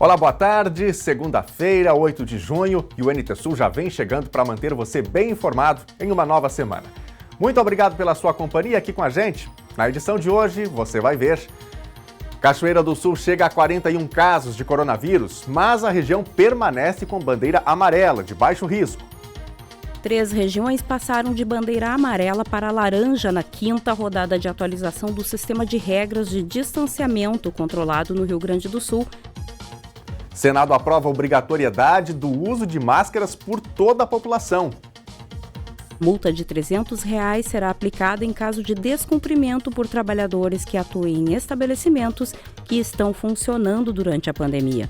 Olá, boa tarde. Segunda-feira, 8 de junho, e o NT Sul já vem chegando para manter você bem informado em uma nova semana. Muito obrigado pela sua companhia aqui com a gente. Na edição de hoje, você vai ver: Cachoeira do Sul chega a 41 casos de coronavírus, mas a região permanece com bandeira amarela, de baixo risco. 3 regiões passaram de bandeira amarela para laranja na 5ª rodada de atualização do sistema de regras de distanciamento controlado no Rio Grande do Sul. Senado aprova a obrigatoriedade do uso de máscaras por toda a população. Multa de R$ 300 será aplicada em caso de descumprimento por trabalhadores que atuem em estabelecimentos que estão funcionando durante a pandemia.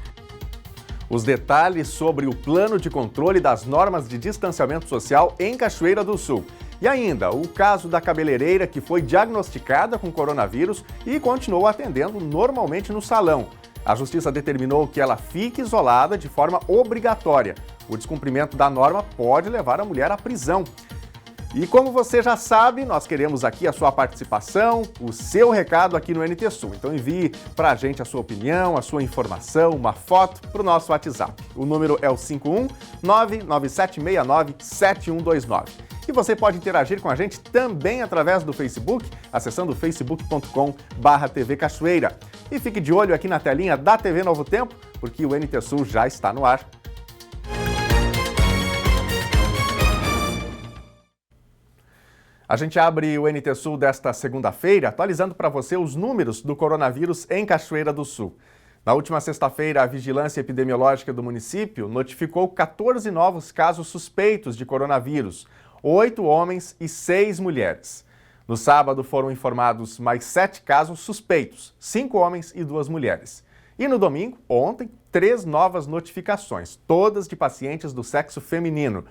Os detalhes sobre o plano de controle das normas de distanciamento social em Cachoeira do Sul. E ainda, o caso da cabeleireira que foi diagnosticada com coronavírus e continuou atendendo normalmente no salão. A Justiça determinou que ela fique isolada de forma obrigatória. O descumprimento da norma pode levar a mulher à prisão. E como você já sabe, nós queremos aqui a sua participação, o seu recado aqui no NT Sul. Então envie para a gente a sua opinião, a sua informação, uma foto para o nosso WhatsApp. O número é o 51997697129. E você pode interagir com a gente também através do Facebook, acessando facebook.com/TV Cachoeira. E fique de olho aqui na telinha da TV Novo Tempo, porque o NT Sul já está no ar. A gente abre o NT Sul desta segunda-feira, atualizando para você os números do coronavírus em Cachoeira do Sul. Na última sexta-feira, a Vigilância Epidemiológica do município notificou 14 novos casos suspeitos de coronavírus, 8 homens e 6 mulheres. No sábado, foram informados mais 7 casos suspeitos, 5 homens e 2 mulheres. E no domingo, ontem, 3 novas notificações, todas de pacientes do sexo feminino.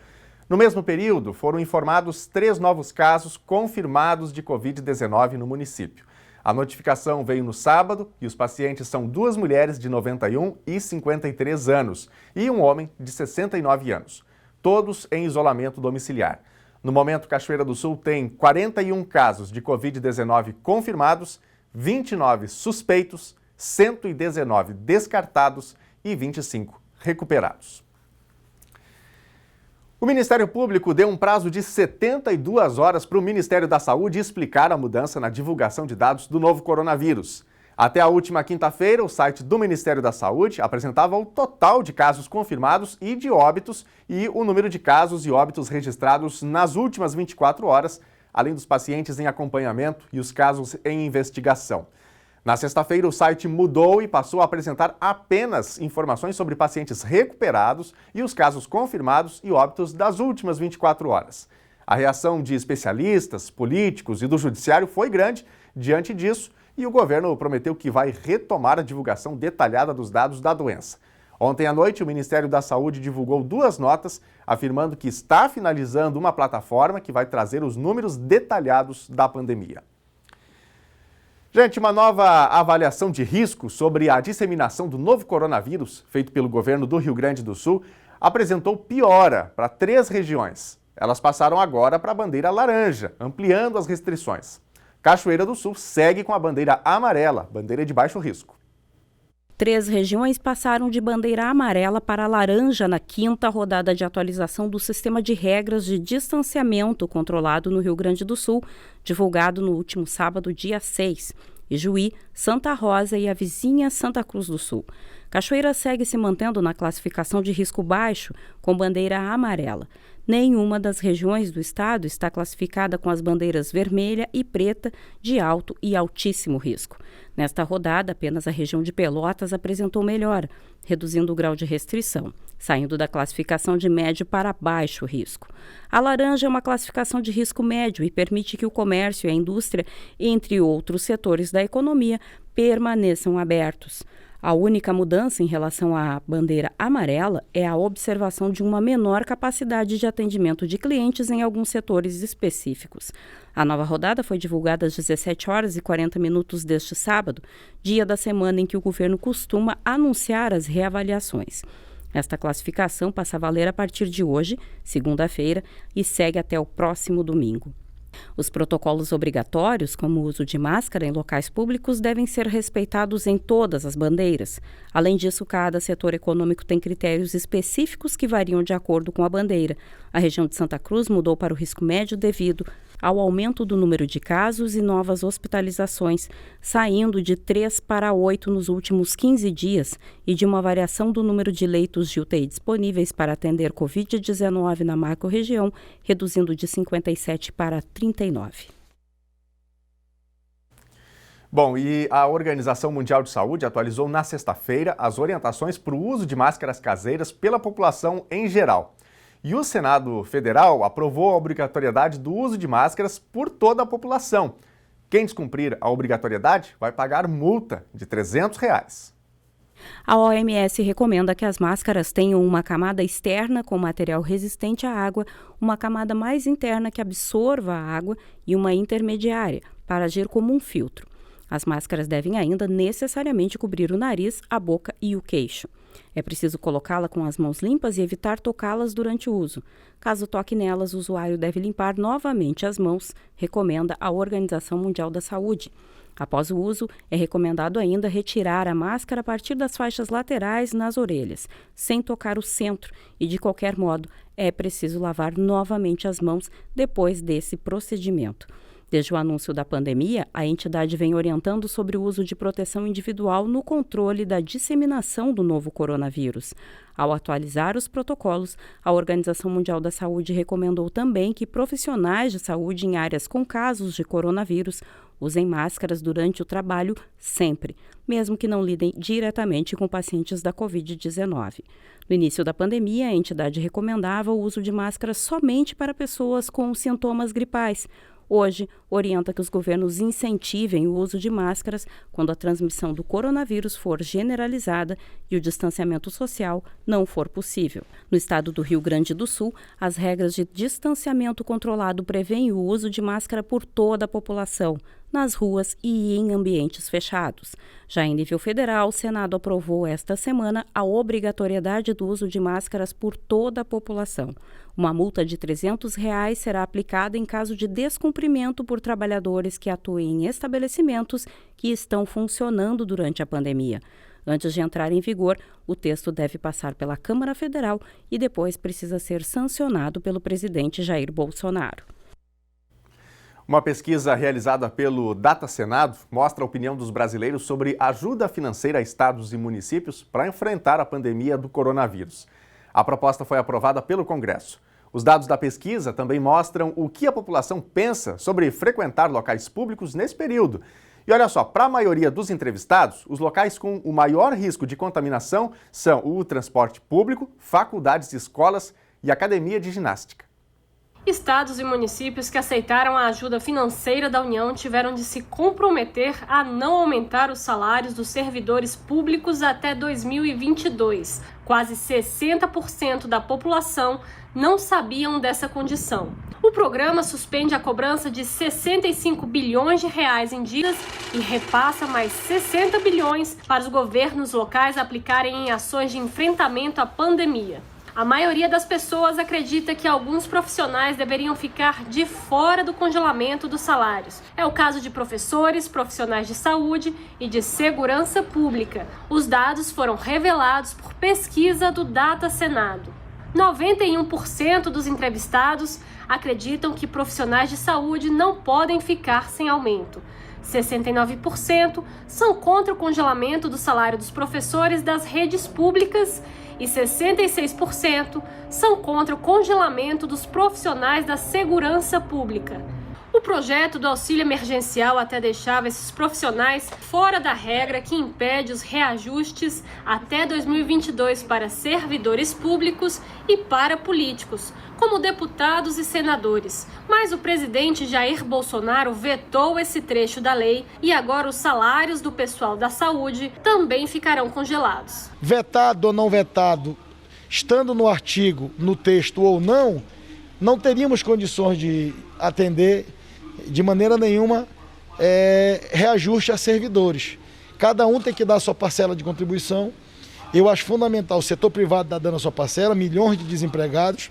No mesmo período, foram informados 3 novos casos confirmados de Covid-19 no município. A notificação veio no sábado e os pacientes são 2 mulheres de 91 e 53 anos e um homem de 69 anos, todos em isolamento domiciliar. No momento, Cachoeira do Sul tem 41 casos de Covid-19 confirmados, 29 suspeitos, 119 descartados e 25 recuperados. O Ministério Público deu um prazo de 72 horas para o Ministério da Saúde explicar a mudança na divulgação de dados do novo coronavírus. Até a última quinta-feira, o site do Ministério da Saúde apresentava o total de casos confirmados e de óbitos e o número de casos e óbitos registrados nas últimas 24 horas, além dos pacientes em acompanhamento e os casos em investigação. Na sexta-feira, o site mudou e passou a apresentar apenas informações sobre pacientes recuperados e os casos confirmados e óbitos das últimas 24 horas. A reação de especialistas, políticos e do judiciário foi grande diante disso e o governo prometeu que vai retomar a divulgação detalhada dos dados da doença. Ontem à noite, o Ministério da Saúde divulgou 2 notas afirmando que está finalizando uma plataforma que vai trazer os números detalhados da pandemia. Gente, uma nova avaliação de risco sobre a disseminação do novo coronavírus, feito pelo governo do Rio Grande do Sul, apresentou piora para 3 regiões. Elas passaram agora para a bandeira laranja, ampliando as restrições. Cachoeira do Sul segue com a bandeira amarela, bandeira de baixo risco. 3 regiões passaram de bandeira amarela para laranja na 5ª rodada de atualização do sistema de regras de distanciamento controlado no Rio Grande do Sul, divulgado no último sábado, dia 6. Ijuí, Santa Rosa e a vizinha Santa Cruz do Sul. Cachoeira segue se mantendo na classificação de risco baixo, com bandeira amarela. Nenhuma das regiões do estado está classificada com as bandeiras vermelha e preta de alto e altíssimo risco. Nesta rodada, apenas a região de Pelotas apresentou melhora, reduzindo o grau de restrição, saindo da classificação de médio para baixo risco. A laranja é uma classificação de risco médio e permite que o comércio e a indústria, entre outros setores da economia, permaneçam abertos. A única mudança em relação à bandeira amarela é a observação de uma menor capacidade de atendimento de clientes em alguns setores específicos. A nova rodada foi divulgada às 17h40 deste sábado, dia da semana em que o governo costuma anunciar as reavaliações. Esta classificação passa a valer a partir de hoje, segunda-feira, e segue até o próximo domingo. Os protocolos obrigatórios, como o uso de máscara em locais públicos, devem ser respeitados em todas as bandeiras. Além disso, cada setor econômico tem critérios específicos que variam de acordo com a bandeira. A região de Santa Cruz mudou para o risco médio devido ao aumento do número de casos e novas hospitalizações, saindo de 3 para 8 nos últimos 15 dias e de uma variação do número de leitos de UTI disponíveis para atender Covid-19 na macro-região, reduzindo de 57 para 39. Bom, e a Organização Mundial de Saúde atualizou na sexta-feira as orientações para o uso de máscaras caseiras pela população em geral. E o Senado Federal aprovou a obrigatoriedade do uso de máscaras por toda a população. Quem descumprir a obrigatoriedade vai pagar multa de R$ 300. A OMS recomenda que as máscaras tenham uma camada externa com material resistente à água, uma camada mais interna que absorva a água e uma intermediária para agir como um filtro. As máscaras devem ainda necessariamente cobrir o nariz, a boca e o queixo. É preciso colocá-la com as mãos limpas e evitar tocá-las durante o uso. Caso toque nelas, o usuário deve limpar novamente as mãos, recomenda a Organização Mundial da Saúde. Após o uso, é recomendado ainda retirar a máscara a partir das faixas laterais nas orelhas, sem tocar o centro, e de qualquer modo, é preciso lavar novamente as mãos depois desse procedimento. Desde o anúncio da pandemia, a entidade vem orientando sobre o uso de proteção individual no controle da disseminação do novo coronavírus. Ao atualizar os protocolos, a Organização Mundial da Saúde recomendou também que profissionais de saúde em áreas com casos de coronavírus usem máscaras durante o trabalho sempre, mesmo que não lidem diretamente com pacientes da Covid-19. No início da pandemia, a entidade recomendava o uso de máscaras somente para pessoas com sintomas gripais. Hoje, orienta que os governos incentivem o uso de máscaras quando a transmissão do coronavírus for generalizada e o distanciamento social não for possível. No estado do Rio Grande do Sul, as regras de distanciamento controlado prevêem o uso de máscara por toda a população, nas ruas e em ambientes fechados. Já em nível federal, o Senado aprovou esta semana a obrigatoriedade do uso de máscaras por toda a população. Uma multa de R$ 300 será aplicada em caso de descumprimento por trabalhadores que atuem em estabelecimentos que estão funcionando durante a pandemia. Antes de entrar em vigor, o texto deve passar pela Câmara Federal e depois precisa ser sancionado pelo presidente Jair Bolsonaro. Uma pesquisa realizada pelo Data Senado mostra a opinião dos brasileiros sobre ajuda financeira a estados e municípios para enfrentar a pandemia do coronavírus. A proposta foi aprovada pelo Congresso. Os dados da pesquisa também mostram o que a população pensa sobre frequentar locais públicos nesse período. E olha só, para a maioria dos entrevistados, os locais com o maior risco de contaminação são o transporte público, faculdades e escolas e academia de ginástica. Estados e municípios que aceitaram a ajuda financeira da União tiveram de se comprometer a não aumentar os salários dos servidores públicos até 2022. Quase 60% da população não sabiam dessa condição. O programa suspende a cobrança de 65 bilhões de reais em dívidas e repassa mais 60 bilhões para os governos locais aplicarem em ações de enfrentamento à pandemia. A maioria das pessoas acredita que alguns profissionais deveriam ficar de fora do congelamento dos salários. É o caso de professores, profissionais de saúde e de segurança pública. Os dados foram revelados por pesquisa do Data Senado. 91% dos entrevistados acreditam que profissionais de saúde não podem ficar sem aumento. 69% são contra o congelamento do salário dos professores das redes públicas e 66% são contra o congelamento dos profissionais da segurança pública. O projeto do auxílio emergencial até deixava esses profissionais fora da regra que impede os reajustes até 2022 para servidores públicos e para políticos, como deputados e senadores. Mas o presidente Jair Bolsonaro vetou esse trecho da lei e agora os salários do pessoal da saúde também ficarão congelados. Vetado ou não vetado, estando no artigo, no texto ou não, não teríamos condições de atender de maneira nenhuma reajuste a servidores. Cada um tem que dar a sua parcela de contribuição. Eu acho fundamental, o setor privado está dando a sua parcela, milhões de desempregados,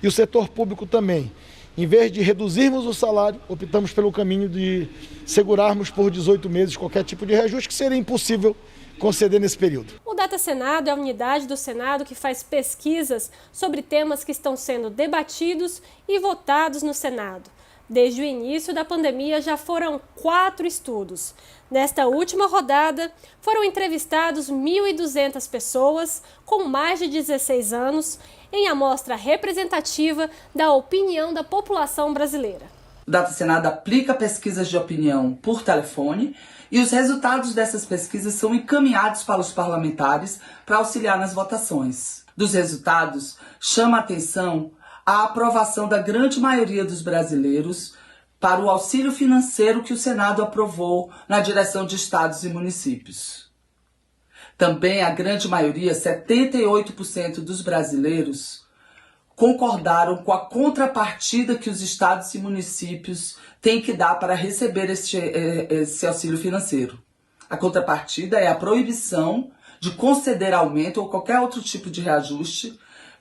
e o setor público também. Em vez de reduzirmos o salário, optamos pelo caminho de segurarmos por 18 meses qualquer tipo de reajuste, que seria impossível conceder nesse período. O Data Senado é a unidade do Senado que faz pesquisas sobre temas que estão sendo debatidos e votados no Senado. Desde o início da pandemia já foram 4 estudos. Nesta última rodada, foram entrevistados 1.200 pessoas com mais de 16 anos em amostra representativa da opinião da população brasileira. O Data Senado aplica pesquisas de opinião por telefone e os resultados dessas pesquisas são encaminhados para os parlamentares para auxiliar nas votações. Dos resultados, chama a atenção a aprovação da grande maioria dos brasileiros para o auxílio financeiro que o Senado aprovou na direção de estados e municípios. Também a grande maioria, 78% dos brasileiros, concordaram com a contrapartida que os estados e municípios têm que dar para receber esse auxílio financeiro. A contrapartida é a proibição de conceder aumento ou qualquer outro tipo de reajuste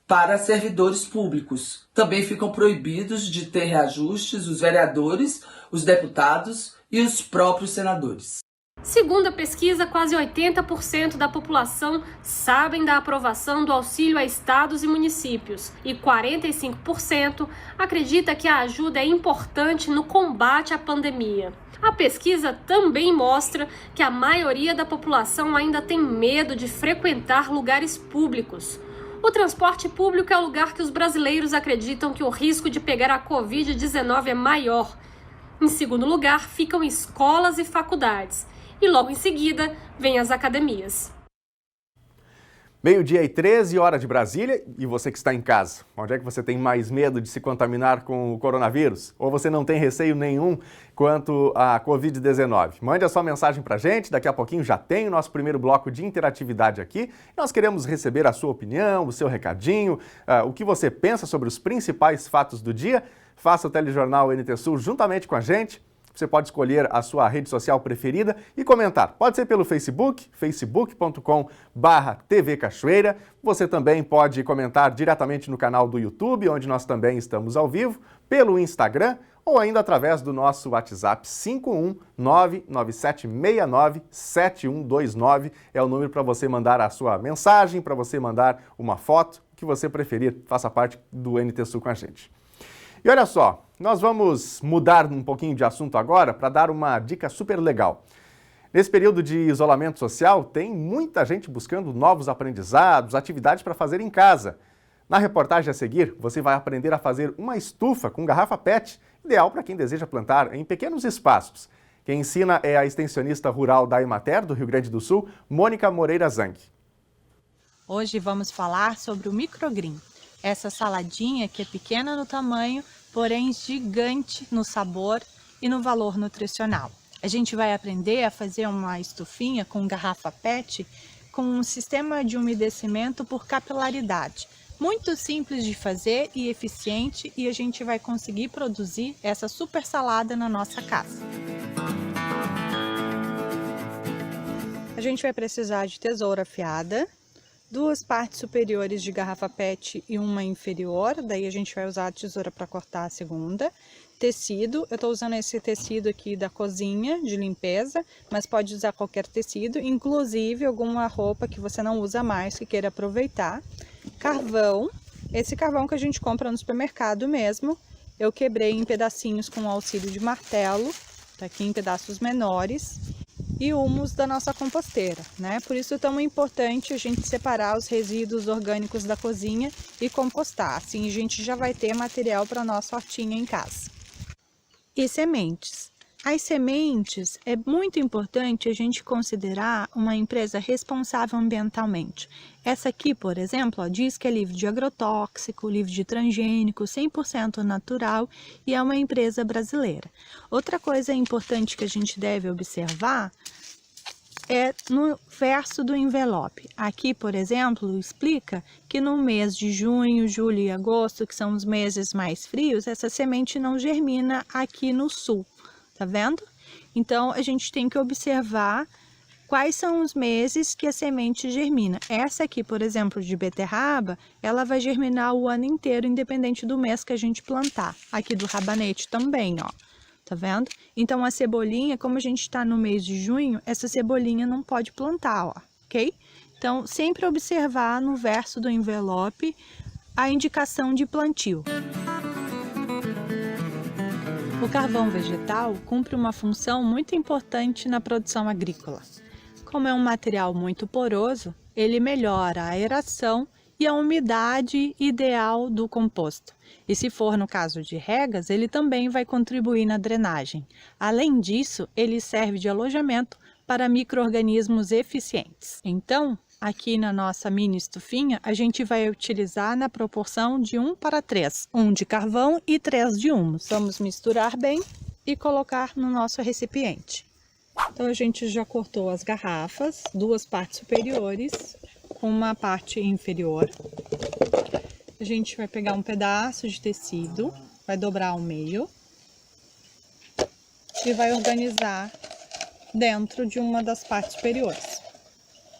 para servidores públicos. Também ficam proibidos de ter reajustes os vereadores, os deputados e os próprios senadores. Segundo a pesquisa, quase 80% da população sabem da aprovação do auxílio a estados e municípios e 45% acredita que a ajuda é importante no combate à pandemia. A pesquisa também mostra que a maioria da população ainda tem medo de frequentar lugares públicos. O transporte público é o lugar que os brasileiros acreditam que o risco de pegar a Covid-19 é maior. Em segundo lugar, ficam escolas e faculdades. E logo em seguida, vêm as academias. 12h13, hora de Brasília, e você que está em casa, onde é que você tem mais medo de se contaminar com o coronavírus? Ou você não tem receio nenhum quanto à Covid-19? Mande a sua mensagem para a gente, daqui a pouquinho já tem o nosso primeiro bloco de interatividade aqui. Nós queremos receber a sua opinião, o seu recadinho, o que você pensa sobre os principais fatos do dia. Faça o telejornal NT Sul juntamente com a gente. Você pode escolher a sua rede social preferida e comentar. Pode ser pelo Facebook, facebook.com/TV Cachoeira. Você também pode comentar diretamente no canal do YouTube, onde nós também estamos ao vivo, pelo Instagram ou ainda através do nosso WhatsApp 51997697129. É o número para você mandar a sua mensagem, para você mandar uma foto, o que você preferir. Faça parte do NT Sul com a gente. E olha só, nós vamos mudar um pouquinho de assunto agora para dar uma dica super legal. Nesse período de isolamento social, tem muita gente buscando novos aprendizados, atividades para fazer em casa. Na reportagem a seguir, você vai aprender a fazer uma estufa com garrafa PET, ideal para quem deseja plantar em pequenos espaços. Quem ensina é a extensionista rural da Emater, do Rio Grande do Sul, Mônica Moreira Zanck. Hoje vamos falar sobre o microgreen. Essa saladinha que é pequena no tamanho, porém gigante no sabor e no valor nutricional. A gente vai aprender a fazer uma estufinha com garrafa PET com um sistema de umedecimento por capilaridade. Muito simples de fazer e eficiente, e a gente vai conseguir produzir essa super salada na nossa casa. A gente vai precisar de tesoura afiada, 2 partes superiores de garrafa PET e uma inferior, daí a gente vai usar a tesoura para cortar a segunda. Tecido, eu estou usando esse tecido aqui da cozinha, de limpeza, mas pode usar qualquer tecido, inclusive alguma roupa que você não usa mais, que queira aproveitar. Carvão, esse carvão que a gente compra no supermercado mesmo, eu quebrei em pedacinhos com o auxílio de martelo, tá aqui em pedaços menores. E humus da nossa composteira, né? Por isso é tão importante a gente separar os resíduos orgânicos da cozinha e compostar. Assim a gente já vai ter material para nossa hortinha em casa. E sementes. As sementes, é muito importante a gente considerar uma empresa responsável ambientalmente. Essa aqui, por exemplo, ó, diz que é livre de agrotóxico, livre de transgênico, 100% natural e é uma empresa brasileira. Outra coisa importante que a gente deve observar é no verso do envelope. Aqui, por exemplo, explica que no mês de junho, julho e agosto, que são os meses mais frios, essa semente não germina aqui no sul. Tá vendo? Então, a gente tem que observar quais são os meses que a semente germina. Essa aqui, por exemplo, de beterraba, ela vai germinar o ano inteiro, independente do mês que a gente plantar. Aqui do rabanete também, ó. Tá vendo? Então, a cebolinha, como a gente está no mês de junho, essa cebolinha não pode plantar, ó, ok? Então, sempre observar no verso do envelope a indicação de plantio. O carvão vegetal cumpre uma função muito importante na produção agrícola. Como é um material muito poroso, ele melhora a aeração e a umidade ideal do composto. E se for no caso de regas, ele também vai contribuir na drenagem. Além disso, ele serve de alojamento para micro-organismos eficientes. Então, aqui na nossa mini estufinha, a gente vai utilizar na proporção de 1:3. 1 de carvão e 3 de humus. Vamos misturar bem e colocar no nosso recipiente. Então, a gente já cortou as garrafas, 2 partes superiores, com uma parte inferior. A gente vai pegar um pedaço de tecido, vai dobrar ao meio e vai organizar dentro de uma das partes superiores.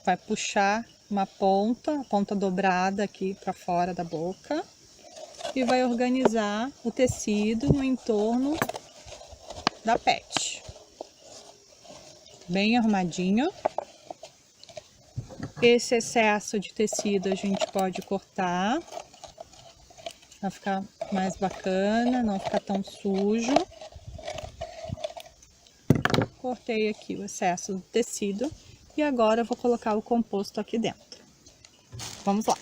Vai puxar uma ponta, a ponta dobrada aqui para fora da boca e vai organizar o tecido no entorno da PET. Bem arrumadinho. Esse excesso de tecido a gente pode cortar para ficar mais bacana, não ficar tão sujo. Cortei aqui o excesso do tecido e agora eu vou colocar o composto aqui dentro. Vamos lá!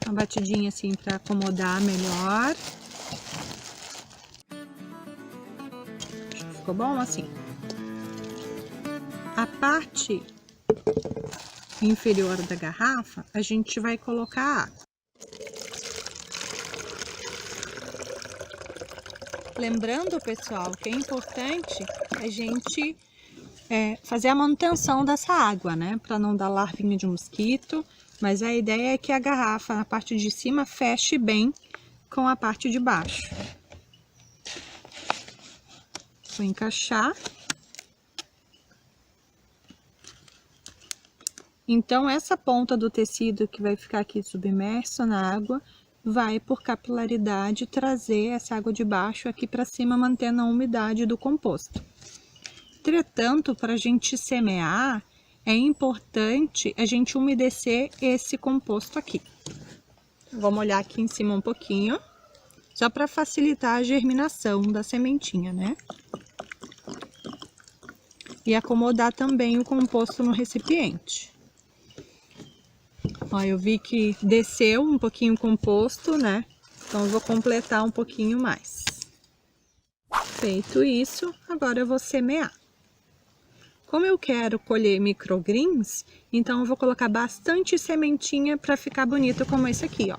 Uma batidinha assim para acomodar melhor. Ficou bom assim. A parte inferior da garrafa, a gente vai colocar água. Lembrando, pessoal, que é importante a gente fazer a manutenção dessa água, né? Para não dar larvinha de mosquito. Mas a ideia é que a garrafa, na parte de cima, feche bem com a parte de baixo. Vou encaixar. Então, essa ponta do tecido que vai ficar aqui submerso na água, vai, por capilaridade, trazer essa água de baixo aqui para cima, mantendo a umidade do composto. Entretanto, para a gente semear, é importante a gente umedecer esse composto aqui. Vou molhar aqui em cima um pouquinho, só para facilitar a germinação da sementinha, né? E acomodar também o composto no recipiente. Ó, eu vi que desceu um pouquinho o composto, né? Então, eu vou completar um pouquinho mais. Feito isso, agora eu vou semear. Como eu quero colher microgreens, então eu vou colocar bastante sementinha para ficar bonito como esse aqui, ó.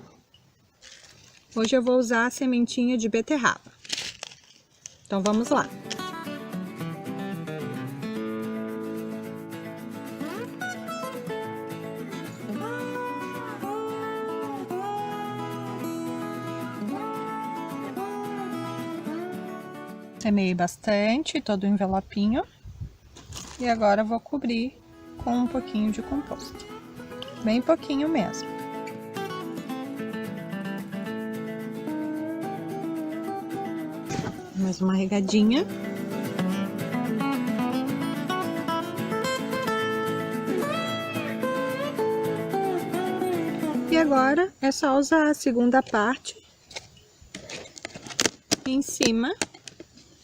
Hoje eu vou usar a sementinha de beterraba. Então vamos lá. Semeei bastante todo o envelopinho. E agora eu vou cobrir com um pouquinho de composto. Bem pouquinho mesmo. Mais uma regadinha. E agora é só usar a segunda parte em cima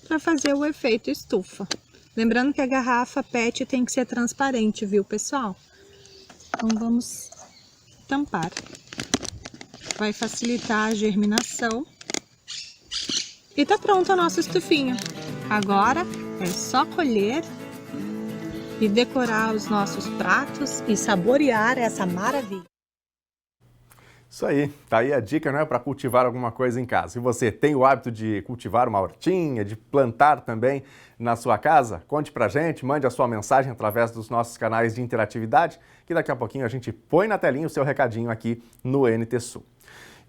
para fazer o efeito estufa. Lembrando que a garrafa PET tem que ser transparente, viu, pessoal? Então, vamos tampar. Vai facilitar a germinação. E tá pronta a nossa estufinha. Agora é só colher e decorar os nossos pratos e saborear essa maravilha. Isso aí, tá aí a dica, né, para cultivar alguma coisa em casa. Se você tem o hábito de cultivar uma hortinha, de plantar também na sua casa, conte pra gente, mande a sua mensagem através dos nossos canais de interatividade, que daqui a pouquinho a gente põe na telinha o seu recadinho aqui no NT Sul.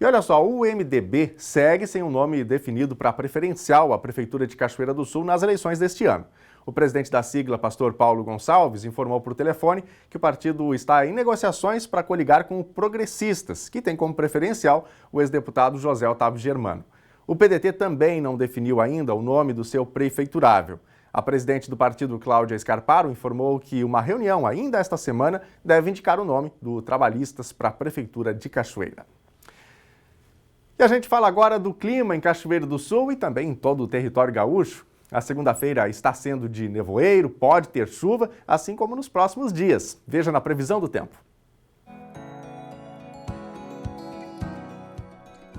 E olha só, o MDB segue sem um nome definido para preferencial à Prefeitura de Cachoeira do Sul nas eleições deste ano. O presidente da sigla, pastor Paulo Gonçalves, informou por telefone que o partido está em negociações para coligar com o Progressistas, que tem como preferencial o ex-deputado José Otávio Germano. O PDT também não definiu ainda o nome do seu prefeiturável. A presidente do partido, Cláudia Scarparo, informou que uma reunião ainda esta semana deve indicar o nome do Trabalhistas para a Prefeitura de Cachoeira. E a gente fala agora do clima em Cachoeira do Sul e também em todo o território gaúcho. A segunda-feira está sendo de nevoeiro, pode ter chuva, assim como nos próximos dias. Veja na previsão do tempo.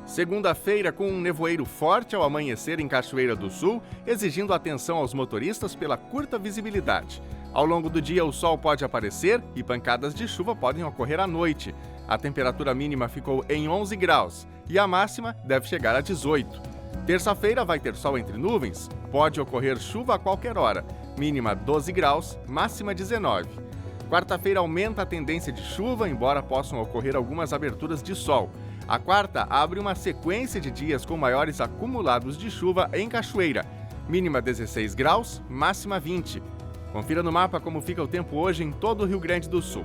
Segunda-feira com um nevoeiro forte ao amanhecer em Cachoeira do Sul, exigindo atenção aos motoristas pela curta visibilidade. Ao longo do dia, o sol pode aparecer e pancadas de chuva podem ocorrer à noite. A temperatura mínima ficou em 11 graus e a máxima deve chegar a 18. Terça-feira vai ter sol entre nuvens, pode ocorrer chuva a qualquer hora, mínima 12 graus, máxima 19. Quarta-feira aumenta a tendência de chuva, embora possam ocorrer algumas aberturas de sol. A quarta abre uma sequência de dias com maiores acumulados de chuva em Cachoeira, mínima 16 graus, máxima 20. Confira no mapa como fica o tempo hoje em todo o Rio Grande do Sul.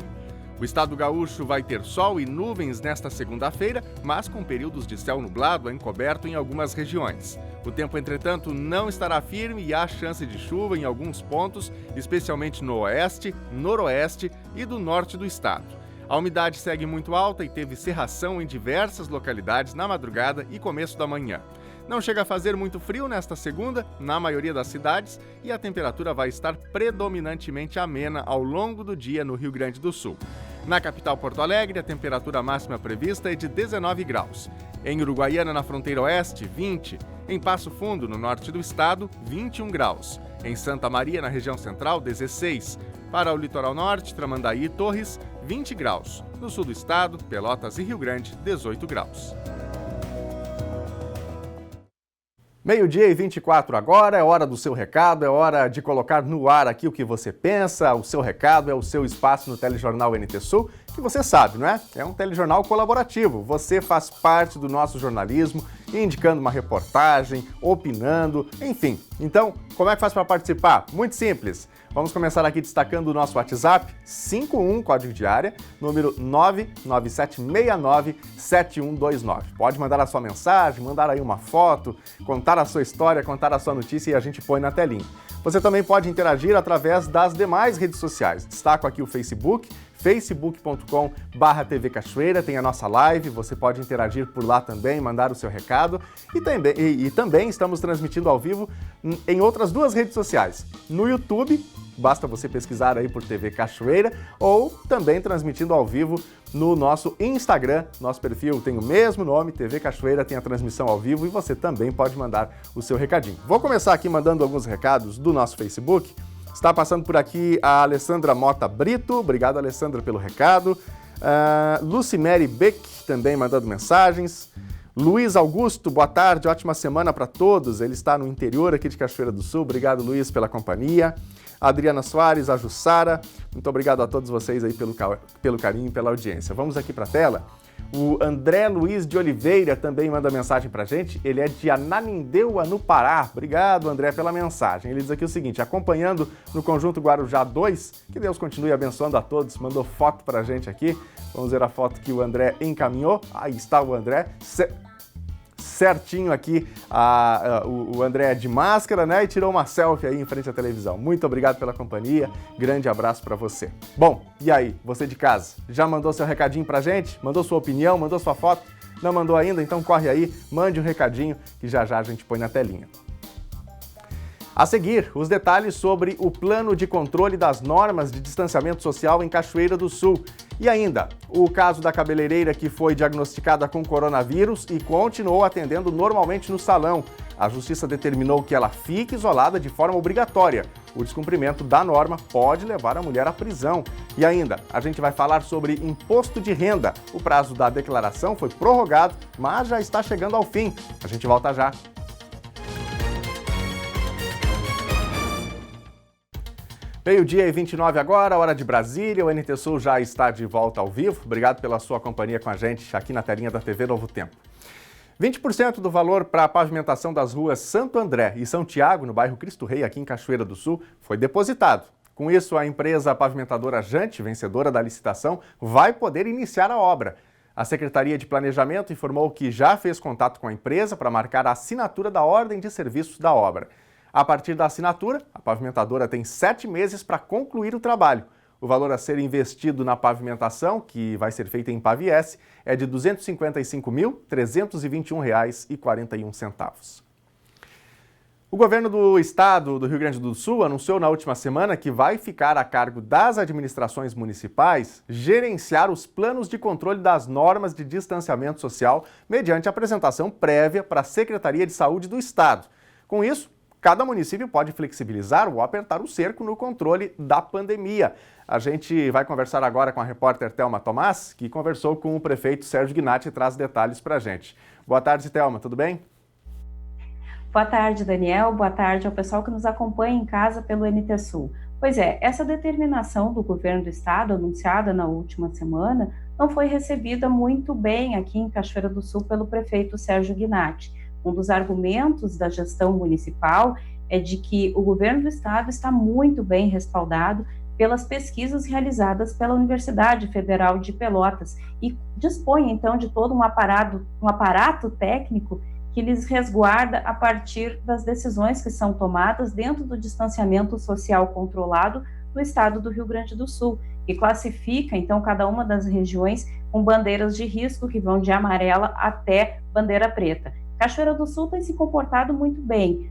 O estado gaúcho vai ter sol e nuvens nesta segunda-feira, mas com períodos de céu nublado encoberto em algumas regiões. O tempo, entretanto, não estará firme e há chance de chuva em alguns pontos, especialmente no oeste, noroeste e do norte do estado. A umidade segue muito alta e teve cerração em diversas localidades na madrugada e começo da manhã. Não chega a fazer muito frio nesta segunda, na maioria das cidades, e a temperatura vai estar predominantemente amena ao longo do dia no Rio Grande do Sul. Na capital Porto Alegre, a temperatura máxima prevista é de 19 graus. Em Uruguaiana, na fronteira oeste, 20. Em Passo Fundo, no norte do estado, 21 graus. Em Santa Maria, na região central, 16. Para o litoral norte, Tramandaí e Torres, 20 graus. No sul do estado, Pelotas e Rio Grande, 18 graus. Meio-dia e 24 agora, é hora do seu recado, é hora de colocar no ar aqui o que você pensa. O seu recado é o seu espaço no Telejornal NT Sul, que você sabe, não é? É um telejornal colaborativo. Você faz parte do nosso jornalismo, indicando uma reportagem, opinando, enfim. Então, como é que faz para participar? Muito simples. Vamos começar aqui destacando o nosso WhatsApp, 51, código de área, número 997697129. Pode mandar a sua mensagem, mandar aí uma foto, contar a sua história, contar a sua notícia e a gente põe na telinha. Você também pode interagir através das demais redes sociais. Destaco aqui o Facebook, facebook.com/TV Cachoeira, tem a nossa live, você pode interagir por lá também, mandar o seu recado e também estamos transmitindo ao vivo em outras duas redes sociais, no YouTube, basta você pesquisar aí por TV Cachoeira, ou também transmitindo ao vivo no nosso Instagram, nosso perfil tem o mesmo nome, TV Cachoeira, tem a transmissão ao vivo e você também pode mandar o seu recadinho. Vou começar aqui mandando alguns recados do nosso Facebook. Está passando por aqui a Alessandra Mota Brito, obrigado Alessandra pelo recado. Lucimere Beck também mandando mensagens. Luiz Augusto, boa tarde, ótima semana para todos. Ele está no interior aqui de Cachoeira do Sul, obrigado Luiz pela companhia. Adriana Soares, a Jussara, muito obrigado a todos vocês aí pelo carinho e pela audiência. Vamos aqui para a tela. O André Luiz de Oliveira também manda mensagem pra gente, ele é de Ananindeua, no Pará. Obrigado, André, pela mensagem. Ele diz aqui o seguinte, acompanhando no Conjunto Guarujá 2, que Deus continue abençoando a todos, mandou foto pra gente aqui. Vamos ver a foto que o André encaminhou. Aí está o André, certinho aqui, o André de máscara, né, e tirou uma selfie aí em frente à televisão. Muito obrigado pela companhia, grande abraço para você. Bom, e aí, você de casa, já mandou seu recadinho pra gente? Mandou sua opinião, mandou sua foto? Não mandou ainda? Então corre aí, mande um recadinho que já já a gente põe na telinha. A seguir, os detalhes sobre o plano de controle das normas de distanciamento social em Cachoeira do Sul. E ainda, o caso da cabeleireira que foi diagnosticada com coronavírus e continuou atendendo normalmente no salão. A Justiça determinou que ela fique isolada de forma obrigatória. O descumprimento da norma pode levar a mulher à prisão. E ainda, a gente vai falar sobre imposto de renda. O prazo da declaração foi prorrogado, mas já está chegando ao fim. A gente volta já. Meio-dia e 29 agora, hora de Brasília. O NT Sul já está de volta ao vivo. Obrigado pela sua companhia com a gente aqui na telinha da TV Novo Tempo. 20% do valor para a pavimentação das ruas Santo André e São Tiago, no bairro Cristo Rei, aqui em Cachoeira do Sul, foi depositado. Com isso, a empresa pavimentadora Jante, vencedora da licitação, vai poder iniciar a obra. A Secretaria de Planejamento informou que já fez contato com a empresa para marcar a assinatura da ordem de serviços da obra. A partir da assinatura, a pavimentadora tem 7 meses para concluir o trabalho. O valor a ser investido na pavimentação, que vai ser feita em Paviesse, é de R$ 255.321,41. O governo do estado do Rio Grande do Sul anunciou na última semana que vai ficar a cargo das administrações municipais gerenciar os planos de controle das normas de distanciamento social mediante apresentação prévia para a Secretaria de Saúde do estado. Com isso, cada município pode flexibilizar ou apertar o cerco no controle da pandemia. A gente vai conversar agora com a repórter Thelma Tomás, que conversou com o prefeito Sérgio Gnatti e traz detalhes para a gente. Boa tarde, Thelma, tudo bem? Boa tarde, Daniel. Boa tarde ao pessoal que nos acompanha em casa pelo NT Sul. Pois é, essa determinação do governo do estado, anunciada na última semana, não foi recebida muito bem aqui em Cachoeira do Sul pelo prefeito Sérgio Gnatti. Um dos argumentos da gestão municipal é de que o governo do estado está muito bem respaldado pelas pesquisas realizadas pela Universidade Federal de Pelotas e dispõe, então, de todo um aparato técnico que lhes resguarda a partir das decisões que são tomadas dentro do distanciamento social controlado do estado do Rio Grande do Sul, que classifica, então, cada uma das regiões com bandeiras de risco que vão de amarela até bandeira preta. Cachoeira do Sul tem se comportado muito bem,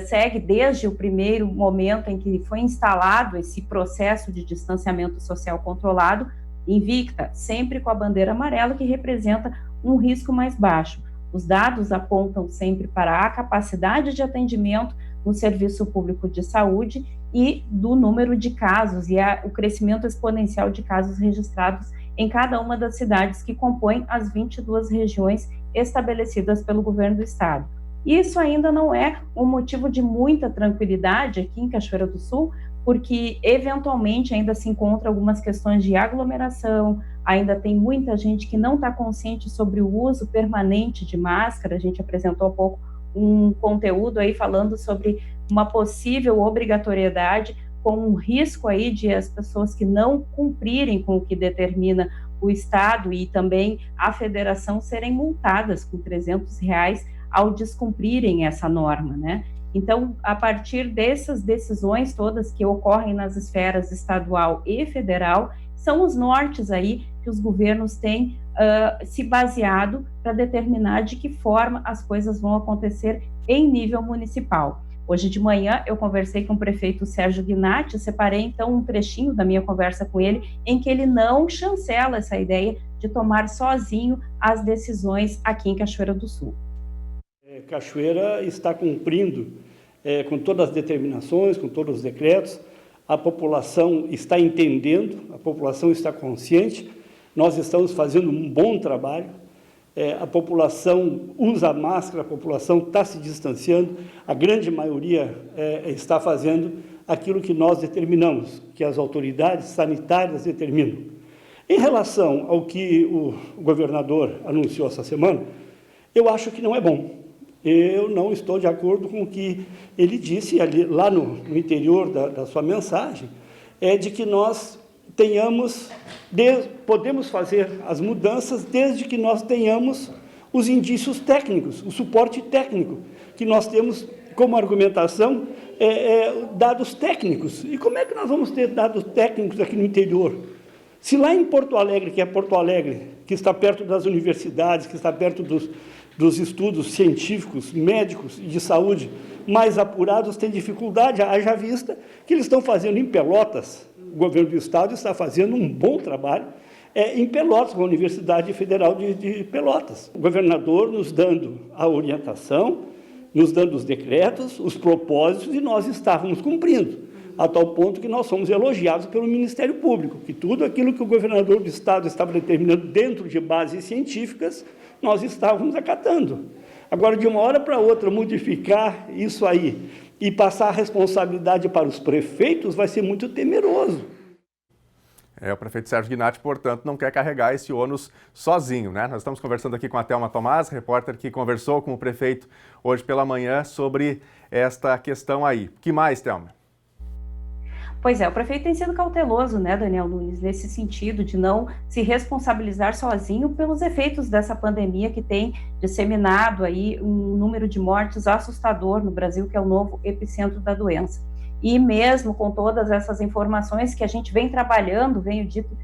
segue desde o primeiro momento em que foi instalado esse processo de distanciamento social controlado, invicta, sempre com a bandeira amarela, que representa um risco mais baixo. Os dados apontam sempre para a capacidade de atendimento no serviço público de saúde e do número de casos e o crescimento exponencial de casos registrados em cada uma das cidades que compõem as 22 regiões estabelecidas pelo governo do estado. Isso ainda não é um motivo de muita tranquilidade aqui em Cachoeira do Sul, porque eventualmente ainda se encontram algumas questões de aglomeração, ainda tem muita gente que não está consciente sobre o uso permanente de máscara. A gente apresentou há pouco um conteúdo aí falando sobre uma possível obrigatoriedade, com um risco aí de as pessoas que não cumprirem com o que determina o Estado e também a Federação serem multadas com R$300 ao descumprirem essa norma, né? Então, a partir dessas decisões todas que ocorrem nas esferas estadual e federal, são os nortes aí que os governos têm se baseado para determinar de que forma as coisas vão acontecer em nível municipal. Hoje de manhã eu conversei com o prefeito Sérgio Gnatti, separei então um trechinho da minha conversa com ele, em que ele não chancela essa ideia de tomar sozinho as decisões aqui em Cachoeira do Sul. Cachoeira está cumprindo com todas as determinações, com todos os decretos, a população está entendendo, a população está consciente, nós estamos fazendo um bom trabalho, a população usa máscara, a população está se distanciando, a grande maioria está fazendo aquilo que nós determinamos, que as autoridades sanitárias determinam. Em relação ao que o governador anunciou essa semana, eu acho que não é bom. Eu não estou de acordo com o que ele disse ali, lá no interior da sua mensagem, de que nós podemos fazer as mudanças desde que nós tenhamos os indícios técnicos, o suporte técnico, que nós temos como argumentação dados técnicos. E como é que nós vamos ter dados técnicos aqui no interior? Se lá em Porto Alegre, que é Porto Alegre, que está perto das universidades, que está perto dos estudos científicos, médicos e de saúde mais apurados, tem dificuldade, haja vista que eles estão fazendo em Pelotas, o governo do estado está fazendo um bom trabalho em Pelotas, com a Universidade Federal de Pelotas. O governador nos dando a orientação, nos dando os decretos, os propósitos, e nós estávamos cumprindo, a tal ponto que nós fomos elogiados pelo Ministério Público, que tudo aquilo que o governador do estado estava determinando dentro de bases científicas, nós estávamos acatando. Agora, de uma hora para outra, modificar isso aí e passar a responsabilidade para os prefeitos vai ser muito temeroso. O prefeito Sérgio Gnatti, portanto, não quer carregar esse ônus sozinho, né? Nós estamos conversando aqui com a Thelma Tomás, repórter que conversou com o prefeito hoje pela manhã sobre esta questão aí. O que mais, Thelma? Pois é, o prefeito tem sido cauteloso, né, Daniel Nunes, nesse sentido de não se responsabilizar sozinho pelos efeitos dessa pandemia que tem disseminado aí um número de mortes assustador no Brasil, que é o novo epicentro da doença. E mesmo com todas essas informações que a gente vem trabalhando, venho dito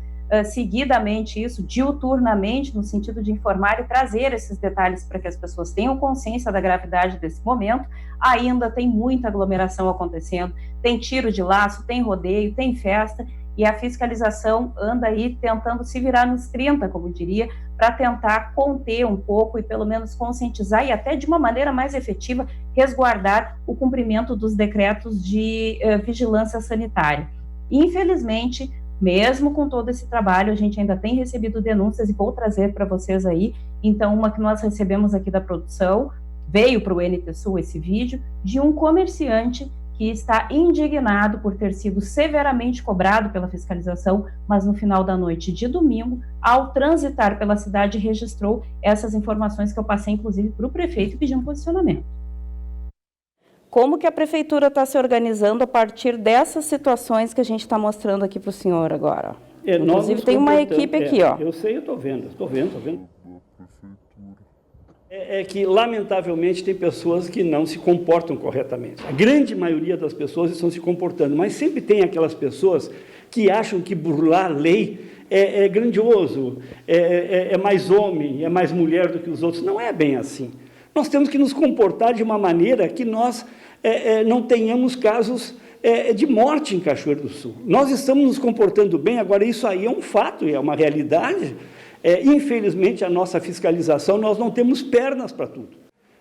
seguidamente isso, diuturnamente, no sentido de informar e trazer esses detalhes para que as pessoas tenham consciência da gravidade desse momento, ainda tem muita aglomeração acontecendo, tem tiro de laço, tem rodeio, tem festa, e a fiscalização anda aí tentando se virar nos 30, como diria, para tentar conter um pouco e pelo menos conscientizar e até de uma maneira mais efetiva resguardar o cumprimento dos decretos de vigilância sanitária. Infelizmente, mesmo com todo esse trabalho, a gente ainda tem recebido denúncias e vou trazer para vocês aí. Então, uma que nós recebemos aqui da produção, veio para o NT Sul esse vídeo, de um comerciante que está indignado por ter sido severamente cobrado pela fiscalização, mas no final da noite de domingo, ao transitar pela cidade, registrou essas informações que eu passei, inclusive, para o prefeito pedindo posicionamento. Como que a prefeitura está se organizando a partir dessas situações que a gente está mostrando aqui para o senhor agora? Inclusive tem uma equipe aqui, ó. Eu sei, eu estou vendo. É que, lamentavelmente, tem pessoas que não se comportam corretamente. A grande maioria das pessoas estão se comportando, mas sempre tem aquelas pessoas que acham que burlar a lei é grandioso, é mais homem, é mais mulher do que os outros. Não é bem assim. Nós temos que nos comportar de uma maneira que nós não tenhamos casos de morte em Cachoeiro do Sul. Nós estamos nos comportando bem, agora isso aí é um fato, é uma realidade. Infelizmente, a nossa fiscalização, nós não temos pernas para tudo.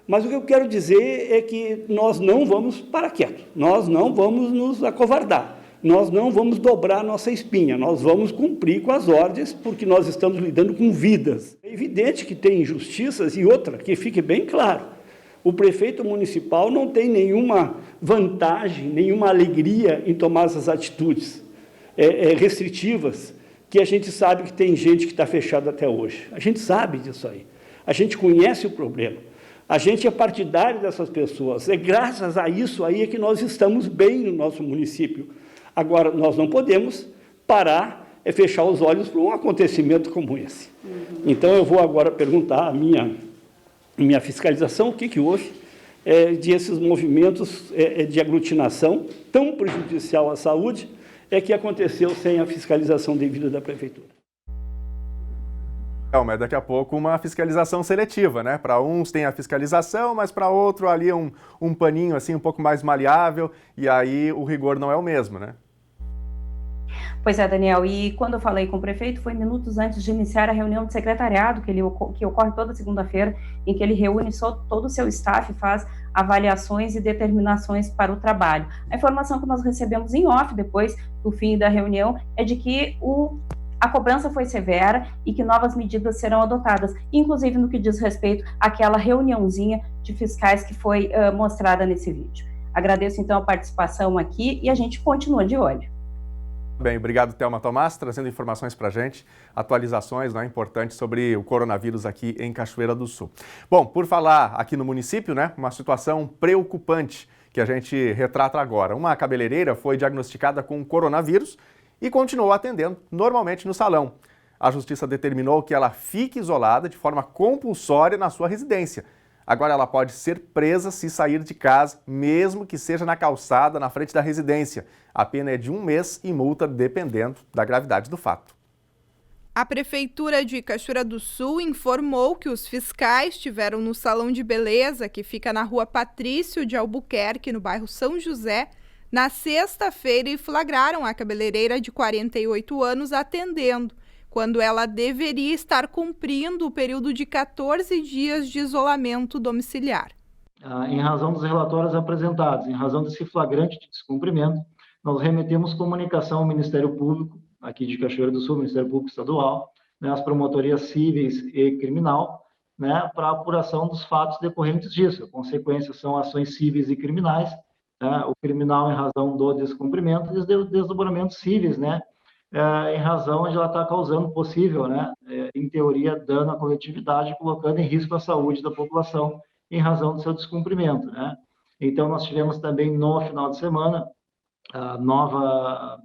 Mas o que eu quero dizer é que nós não vamos parar quieto, nós não vamos nos acovardar, nós não vamos dobrar nossa espinha, nós vamos cumprir com as ordens, porque nós estamos lidando com vidas. É evidente que tem injustiças e outra, que fique bem claro, o prefeito municipal não tem nenhuma vantagem, nenhuma alegria em tomar essas atitudes restritivas, que a gente sabe que tem gente que está fechada até hoje. A gente sabe disso aí. A gente conhece o problema. A gente é partidário dessas pessoas. É graças a isso aí que nós estamos bem no nosso município. Agora, nós não podemos parar, fechar os olhos para um acontecimento como esse. Então, eu vou agora perguntar à minha fiscalização o que houve de esses movimentos de aglutinação tão prejudicial à saúde que aconteceu sem a fiscalização devida da prefeitura. Mas daqui a pouco uma fiscalização seletiva, né? Para uns tem a fiscalização, mas para outro ali um paninho assim um pouco mais maleável, e aí o rigor não é o mesmo, né? Pois é, Daniel, e quando eu falei com o prefeito, foi minutos antes de iniciar a reunião de secretariado, que ocorre toda segunda-feira, em que ele reúne todo o seu staff e faz avaliações e determinações para o trabalho. A informação que nós recebemos em off, depois do fim da reunião, é de que a cobrança foi severa e que novas medidas serão adotadas, inclusive no que diz respeito àquela reuniãozinha de fiscais que foi mostrada nesse vídeo. Agradeço, então, a participação aqui e a gente continua de olho. Bem, obrigado, Thelma Tomás, trazendo informações para a gente, atualizações importantes sobre o coronavírus aqui em Cachoeira do Sul. Bom, por falar aqui no município, né, uma situação preocupante que a gente retrata agora. Uma cabeleireira foi diagnosticada com coronavírus e continuou atendendo normalmente no salão. A justiça determinou que ela fique isolada de forma compulsória na sua residência. Agora ela pode ser presa se sair de casa, mesmo que seja na calçada, na frente da residência. A pena é de 1 mês e multa dependendo da gravidade do fato. A Prefeitura de Cachoeira do Sul informou que os fiscais estiveram no Salão de Beleza, que fica na Rua Patrício de Albuquerque, no bairro São José, na sexta-feira e flagraram a cabeleireira de 48 anos atendendo, quando ela deveria estar cumprindo o período de 14 dias de isolamento domiciliar. Em razão dos relatórios apresentados, em razão desse flagrante de descumprimento, nós remetemos comunicação ao Ministério Público, aqui de Cachoeira do Sul, Ministério Público Estadual, né, as promotorias cíveis e criminal, né, para a apuração dos fatos decorrentes disso. A consequência são ações cíveis e criminais, né, o criminal em razão do descumprimento e os desdobramentos cíveis, né, em razão de ela estar causando possível, né, em teoria, dano à coletividade, colocando em risco a saúde da população em razão do seu descumprimento, né. Então, nós tivemos também no final de semana a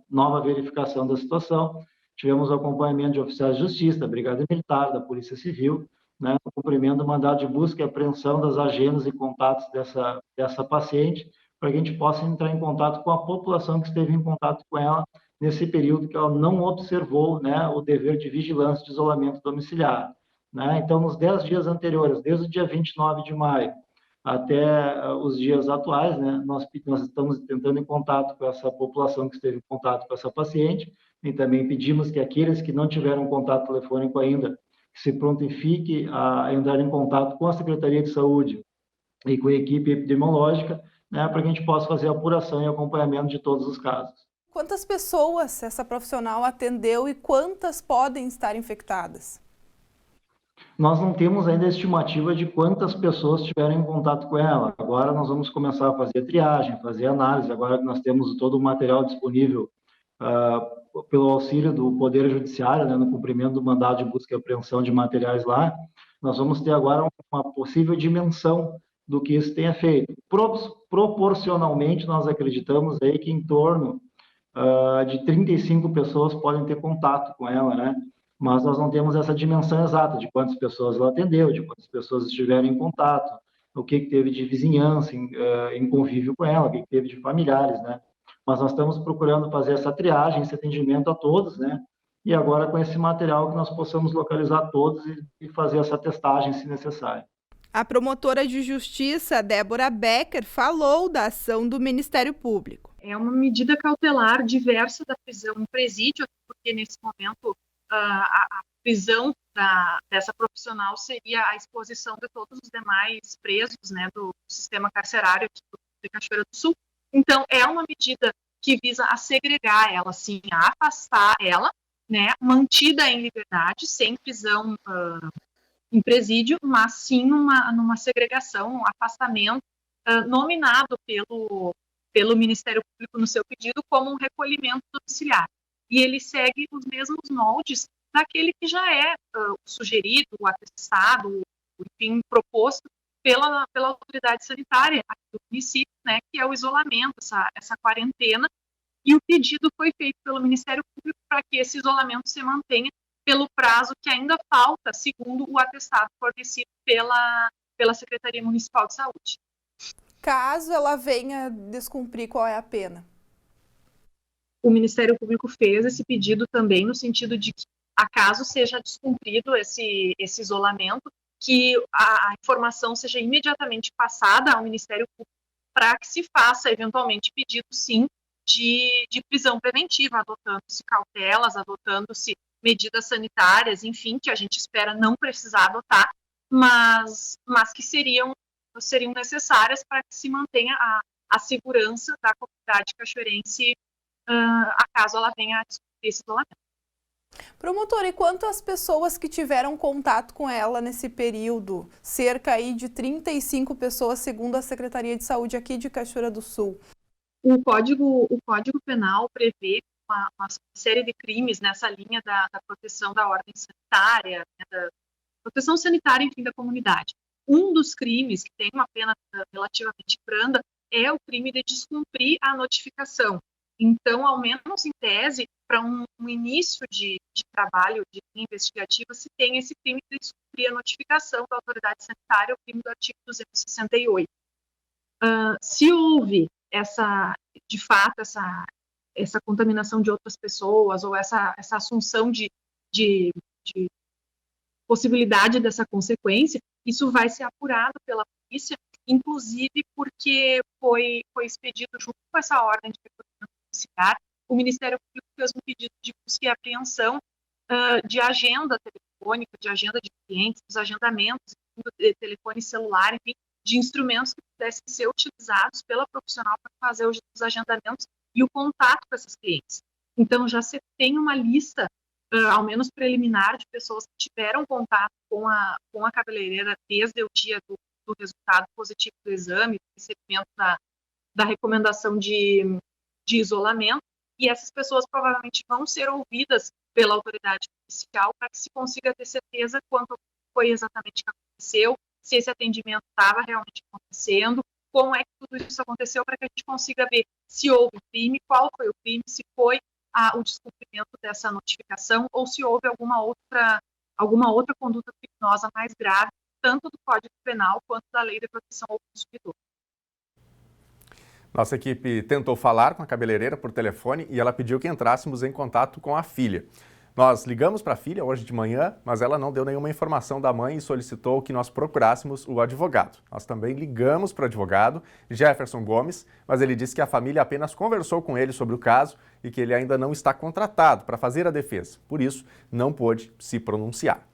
nova verificação da situação. Tivemos o acompanhamento de oficiais de justiça, da Brigada Militar, da Polícia Civil, né, o cumprimento do mandado de busca e apreensão das agendas e contatos dessa paciente, para que a gente possa entrar em contato com a população que esteve em contato com ela nesse período que ela não observou, né, o dever de vigilância de isolamento domiciliar, né. Então, nos 10 dias anteriores, desde o dia 29 de maio, até os dias atuais, né, nós estamos tentando em contato com essa população que esteve em contato com essa paciente e também pedimos que aqueles que não tiveram contato telefônico ainda, que se prontifique a entrar em contato com a Secretaria de Saúde e com a equipe epidemiológica, né, para que a gente possa fazer a apuração e acompanhamento de todos os casos. Quantas pessoas essa profissional atendeu e quantas podem estar infectadas? Nós não temos ainda a estimativa de quantas pessoas tiveram em contato com ela. Agora nós vamos começar a fazer triagem, fazer análise. Agora que nós temos todo o material disponível pelo auxílio do Poder Judiciário, né, no cumprimento do mandado de busca e apreensão de materiais lá, nós vamos ter agora uma possível dimensão do que isso tenha feito. Proporcionalmente, nós acreditamos aí que em torno de 35 pessoas podem ter contato com ela, né? Mas nós não temos essa dimensão exata de quantas pessoas ela atendeu, de quantas pessoas estiveram em contato, o que teve de vizinhança em convívio com ela, o que teve de familiares, né? Mas nós estamos procurando fazer essa triagem, esse atendimento a todos, né? E agora com esse material que nós possamos localizar todos e fazer essa testagem, se necessário. A promotora de justiça, Débora Becker, falou da ação do Ministério Público. É uma medida cautelar diversa da prisão em presídio, porque nesse momento a prisão dessa profissional seria a exposição de todos os demais presos, né, do sistema carcerário de Cachoeira do Sul. Então, é uma medida que visa a segregar ela, sim, a afastar ela, né, mantida em liberdade, sem prisão em presídio, mas sim numa segregação, um afastamento nominado pelo Ministério Público no seu pedido como um recolhimento domiciliar. E ele segue os mesmos moldes daquele que já é sugerido, o atestado, enfim, proposto pela autoridade sanitária aqui do município, né, que é o isolamento, essa quarentena, e o pedido foi feito pelo Ministério Público para que esse isolamento se mantenha pelo prazo que ainda falta, segundo o atestado fornecido pela Secretaria Municipal de Saúde. Caso ela venha descumprir, qual é a pena? O Ministério Público fez esse pedido também no sentido de que, acaso seja descumprido esse isolamento, que a informação seja imediatamente passada ao Ministério Público para que se faça, eventualmente, pedido, sim, de prisão preventiva, adotando-se cautelas, adotando-se medidas sanitárias, enfim, que a gente espera não precisar adotar, mas que seriam necessárias para que se mantenha a segurança da comunidade cachoeirense, acaso ela venha a descumprir esse isolamento. Promotora, e quanto às pessoas que tiveram contato com ela nesse período? Cerca aí de 35 pessoas, segundo a Secretaria de Saúde aqui de Cachoeira do Sul. O Código Penal prevê uma série de crimes nessa linha da proteção da ordem sanitária, né, da proteção sanitária, enfim, da comunidade. Um dos crimes que tem uma pena relativamente branda é o crime de descumprir a notificação. Então, ao menos em tese, para um início de trabalho de investigativa, se tem esse crime de descumprir a notificação da autoridade sanitária, o crime do artigo 268. Se houve de fato, essa contaminação de outras pessoas ou essa assunção de de possibilidade dessa consequência, isso vai ser apurado pela polícia, inclusive porque foi expedido junto com essa ordem de recolhimento domiciliar, o Ministério Público fez um pedido de busca e apreensão de agenda telefônica, de agenda de clientes, dos agendamentos de telefone celular, enfim, de instrumentos que pudessem ser utilizados pela profissional para fazer os agendamentos e o contato com esses clientes. Então, já se tem uma lista, ao menos preliminar, de pessoas que tiveram contato com a cabeleireira desde o dia do resultado positivo do exame, do recebimento da recomendação de isolamento, e essas pessoas provavelmente vão ser ouvidas pela autoridade policial para que se consiga ter certeza quanto foi exatamente que aconteceu, se esse atendimento estava realmente acontecendo, como é que tudo isso aconteceu, para que a gente consiga ver se houve crime, qual foi o crime, se foi o descumprimento dessa notificação ou se houve alguma outra conduta criminosa mais grave, tanto do Código Penal quanto da Lei de Proteção ao Consumidor. Nossa equipe tentou falar com a cabeleireira por telefone e ela pediu que entrássemos em contato com a filha. Nós ligamos para a filha hoje de manhã, mas ela não deu nenhuma informação da mãe e solicitou que nós procurássemos o advogado. Nós também ligamos para o advogado, Jefferson Gomes, mas ele disse que a família apenas conversou com ele sobre o caso e que ele ainda não está contratado para fazer a defesa. Por isso, não pôde se pronunciar.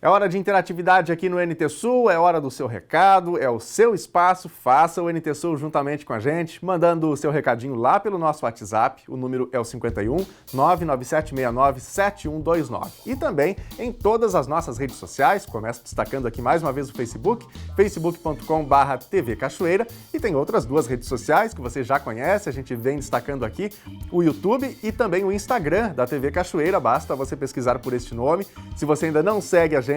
É hora de interatividade aqui no NT Sul, é hora do seu recado, é o seu espaço, faça o NT Sul juntamente com a gente, mandando o seu recadinho lá pelo nosso WhatsApp, o número é o 51 99769 7129. E também em todas as nossas redes sociais, começo destacando aqui mais uma vez o Facebook, facebook.com/TV Cachoeira, e tem outras duas redes sociais que você já conhece, a gente vem destacando aqui, o YouTube e também o Instagram da TV Cachoeira, basta você pesquisar por este nome. Se você ainda não segue a gente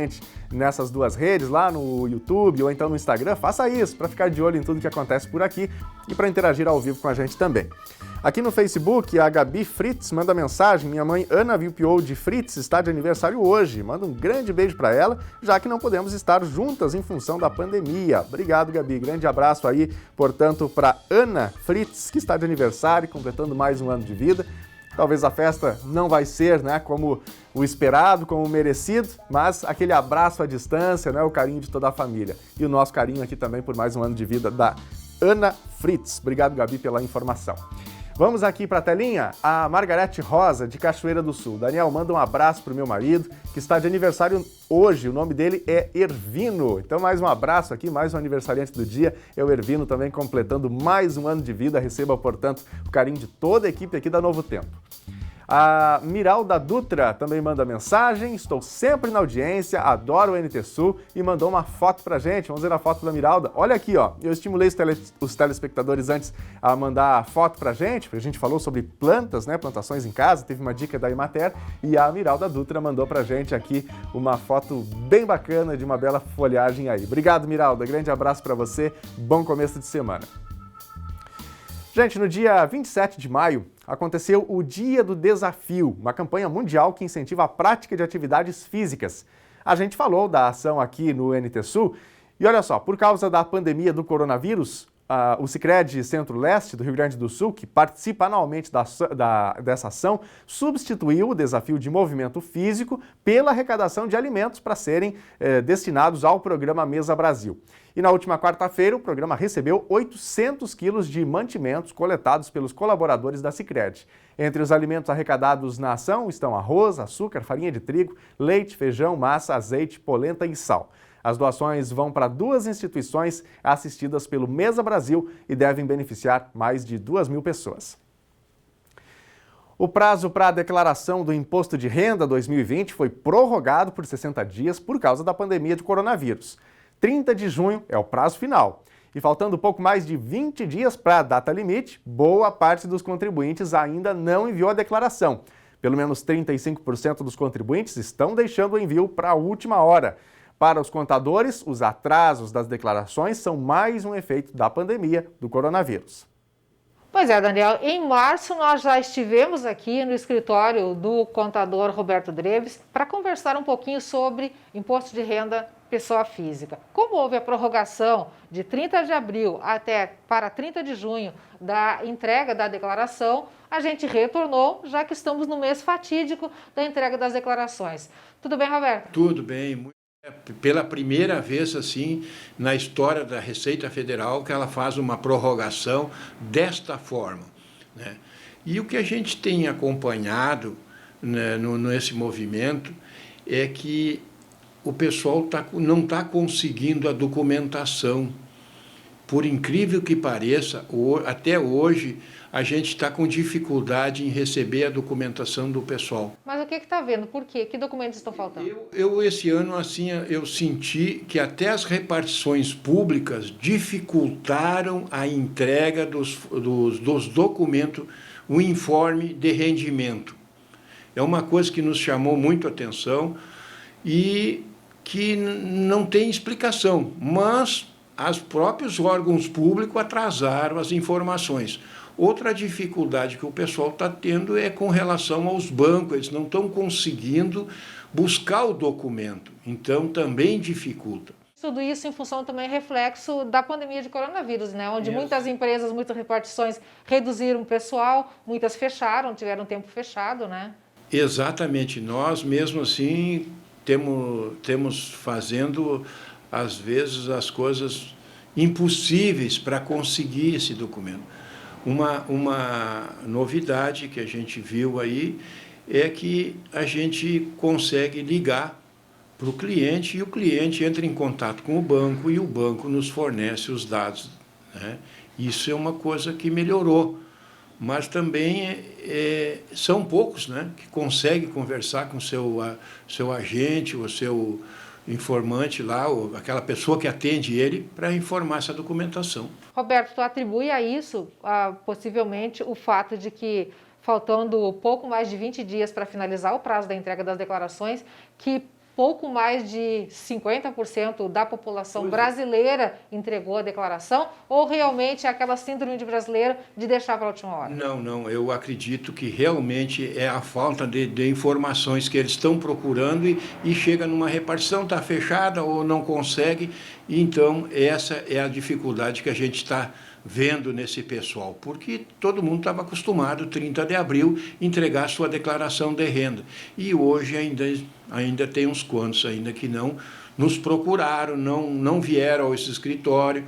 nessas duas redes, lá no YouTube ou então no Instagram, faça isso para ficar de olho em tudo que acontece por aqui e para interagir ao vivo com a gente também. Aqui no Facebook, a Gabi Fritz manda mensagem: minha mãe Ana Vilpiold Fritz está de aniversário hoje. Manda um grande beijo para ela, já que não podemos estar juntas em função da pandemia. Obrigado, Gabi. Grande abraço aí, portanto, para Ana Fritz, que está de aniversário, completando mais um ano de vida. Talvez a festa não vai ser, né, como o esperado, como o merecido, mas aquele abraço à distância, né, o carinho de toda a família. E o nosso carinho aqui também por mais um ano de vida da Ana Fritz. Obrigado, Gabi, pela informação. Vamos aqui para a telinha, a Margarete Rosa, de Cachoeira do Sul. Daniel, manda um abraço para o meu marido, que está de aniversário hoje. O nome dele é Ervino. Então, mais um abraço aqui, mais um aniversariante do dia. É o Ervino também completando mais um ano de vida. Receba, portanto, o carinho de toda a equipe aqui da Novo Tempo. A Miralda Dutra também manda mensagem: estou sempre na audiência, adoro o NT Sul, e mandou uma foto pra gente. Vamos ver a foto da Miralda. Olha aqui, ó. Eu estimulei os telespectadores antes a mandar a foto pra gente, porque a gente falou sobre plantas, né, plantações em casa, teve uma dica da Emater, e a Miralda Dutra mandou pra gente aqui uma foto bem bacana de uma bela folhagem aí. Obrigado, Miralda. Grande abraço pra você. Bom começo de semana. Gente, no dia 27 de maio, aconteceu o Dia do Desafio, uma campanha mundial que incentiva a prática de atividades físicas. A gente falou da ação aqui no NT Sul e olha só, por causa da pandemia do coronavírus, o Sicredi Centro-Leste do Rio Grande do Sul, que participa anualmente dessa ação, substituiu o desafio de movimento físico pela arrecadação de alimentos para serem destinados ao programa Mesa Brasil. E na última quarta-feira, o programa recebeu 800 quilos de mantimentos coletados pelos colaboradores da Sicredi. Entre os alimentos arrecadados na ação estão arroz, açúcar, farinha de trigo, leite, feijão, massa, azeite, polenta e sal. As doações vão para 2 instituições assistidas pelo Mesa Brasil e devem beneficiar mais de 2.000 pessoas. O prazo para a declaração do Imposto de Renda 2020 foi prorrogado por 60 dias por causa da pandemia de coronavírus. 30 de junho é o prazo final. E faltando pouco mais de 20 dias para a data limite, boa parte dos contribuintes ainda não enviou a declaração. Pelo menos 35% dos contribuintes estão deixando o envio para a última hora. Para os contadores, os atrasos das declarações são mais um efeito da pandemia do coronavírus. Pois é, Daniel, em março nós já estivemos aqui no escritório do contador Roberto Dreves para conversar um pouquinho sobre imposto de renda pessoa física. Como houve a prorrogação de 30 de abril até para 30 de junho da entrega da declaração, a gente retornou, já que estamos no mês fatídico da entrega das declarações. Tudo bem, Roberto? Tudo bem. Pela primeira vez, assim, na história da Receita Federal, que ela faz uma prorrogação desta forma, né? E o que a gente tem acompanhado, né, nesse movimento é que o pessoal não está conseguindo a documentação. Por incrível que pareça, até hoje, a gente está com dificuldade em receber a documentação do pessoal. Mas o que está vendo? Por quê? Que documentos estão faltando? Eu esse ano, assim, eu senti que até as repartições públicas dificultaram a entrega dos documentos, o informe de rendimento. É uma coisa que nos chamou muito a atenção e que não tem explicação, mas os próprios órgãos públicos atrasaram as informações. Outra dificuldade que o pessoal está tendo é com relação aos bancos, eles não estão conseguindo buscar o documento, então também dificulta. Tudo isso em função também reflexo da pandemia de coronavírus, né? Onde muitas empresas, muitas repartições reduziram o pessoal, muitas fecharam, tiveram tempo fechado, né? Exatamente, nós mesmo assim temos fazendo às vezes as coisas impossíveis para conseguir esse documento. Uma novidade que a gente viu aí é que a gente consegue ligar para o cliente e o cliente entra em contato com o banco e o banco nos fornece os dados, né? Isso é uma coisa que melhorou, mas também são poucos, né, que conseguem conversar com seu agente ou seu informante lá, ou aquela pessoa que atende ele, para informar essa documentação. Roberto, tu atribui a isso, possivelmente, o fato de que, faltando pouco mais de 20 dias para finalizar o prazo da entrega das declarações, que pouco mais de 50% da população brasileira entregou a declaração, ou realmente é aquela síndrome de brasileiro de deixar para a última hora? Não, eu acredito que realmente é a falta de informações que eles estão procurando e chega numa repartição, está fechada ou não consegue, então essa é a dificuldade que a gente está vendo nesse pessoal, porque todo mundo estava acostumado, 30 de abril, entregar sua declaração de renda. E hoje ainda tem uns quantos ainda que não nos procuraram, não vieram ao esse escritório